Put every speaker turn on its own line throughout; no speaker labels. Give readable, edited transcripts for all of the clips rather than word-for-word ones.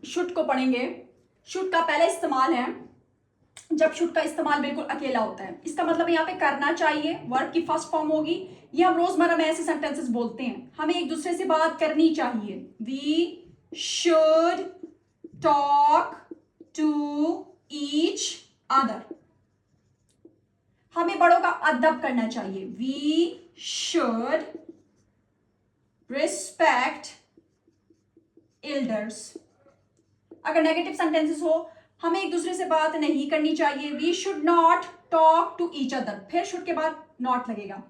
Should को पढ़ेंगे। Should का पहला इस्तेमाल है जब शुड का इस्तेमाल बिल्कुल अकेला होता है। इसका मतलब यहाँ पे करना चाहिए वर्ब की फर्स्ट फॉर्म होगी। ये हम रोजमर्रा में ऐसे सेंटेंसेस बोलते हैं, हमें एक दूसरे से बात करनी चाहिए। We should talk to each other, हमें बड़ों का अदब करना चाहिए। We should respect elders. अगर नेगेटिव सेंटेंसेस हो, हमें एक दूसरे से बात नहीं करनी चाहिए। We should not talk to each other, फिर शुड के बाद नॉट लगेगा।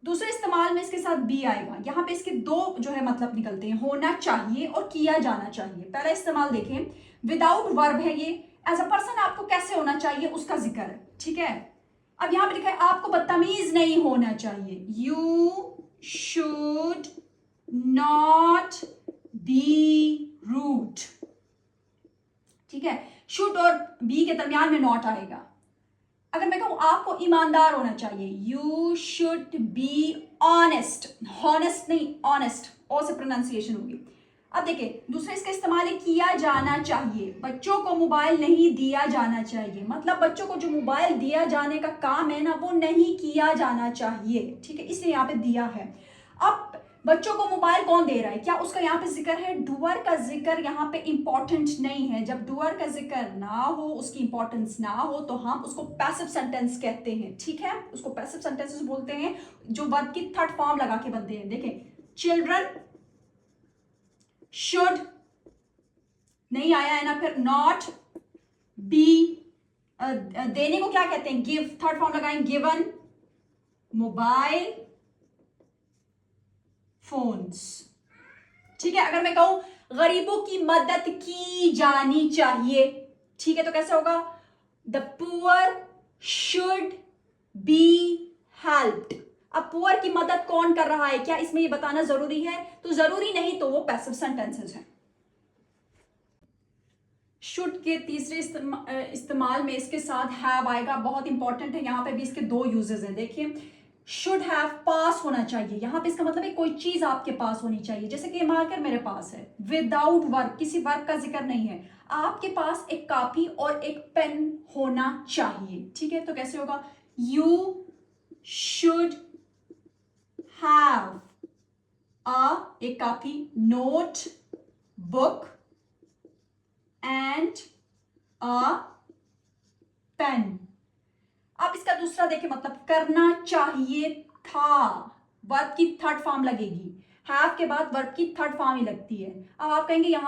दूसरे इस्तेमाल में इसके साथ बी आएगा। यहां पे इसके दो जो है मतलब निकलते हैं, होना चाहिए और किया जाना चाहिए। पहला इस्तेमाल देखें, विदाउट वर्ब है ये, एज अ पर्सन आपको कैसे होना चाहिए उसका जिक्र है, ठीक है। अब यहां पे लिखा है आपको बदतमीज नहीं होना चाहिए। You should not be rude, ठीक है। शुड और बी के दरमियान में नॉट आएगा। अगर मैं कहूं आपको ईमानदार होना चाहिए, you should be honest, honest नहीं ऑनेस्ट, ओ से प्रोनाउंसिएशन होगी। अब देखिए दूसरे इसका इस्तेमाल है किया जाना चाहिए। बच्चों को मोबाइल नहीं दिया जाना चाहिए, मतलब बच्चों को जो मोबाइल दिया जाने का काम है ना वो नहीं किया जाना चाहिए, ठीक है, इसलिए यहाँ पे दिया है। अब बच्चों को मोबाइल कौन दे रहा है, क्या उसका यहाँ पे जिक्र है? डूअर का जिक्र यहाँ पे इंपॉर्टेंट नहीं है। जब डूअर का जिक्र ना हो, उसकी इंपॉर्टेंस ना हो, तो हम उसको पैसिव सेंटेंस कहते हैं, ठीक है। उसको पैसिव सेंटेंसेस बोलते हैं जो वर्ब की थर्ड फॉर्म लगा के बनते हैं। देखें, चिल्ड्रन शुड नहीं आया है ना, फिर नॉट बी, देने को क्या कहते हैं? गिव, थर्ड फॉर्म लगाएं, गिवन, मोबाइल फोन्स, ठीक है। अगर मैं कहूं गरीबों की मदद की जानी चाहिए, ठीक है, तो कैसे होगा? The poor should be helped. अब पुअर की मदद कौन कर रहा है, क्या इसमें ये बताना जरूरी है? तो जरूरी नहीं, तो वो पैसिव सेंटेंसेस हैं। शुड के तीसरे इस्तेमाल में इसके साथ हैव आएगा, बहुत इंपॉर्टेंट है। यहां पे भी इसके दो यूजेस हैं। देखिए, शुड हैव पास होना चाहिए, यहां पे इसका मतलब है कोई चीज आपके पास होनी चाहिए, जैसे कि मार्कर मेरे पास है। विदाउट वर्ब, किसी वर्ब का जिक्र नहीं है। आपके पास एक कॉपी और एक पेन होना चाहिए, ठीक है, तो कैसे होगा? यू शुड हैव एक copy, notebook and a pen. अब इसका दूसरा देखें, मतलब करना चाहिए था, वर्ब की थर्ड फॉर्म लगेगी। हैव के बाद वर्ब की थर्ड फॉर्म ही लगती है। अब आप कहेंगे यहाँ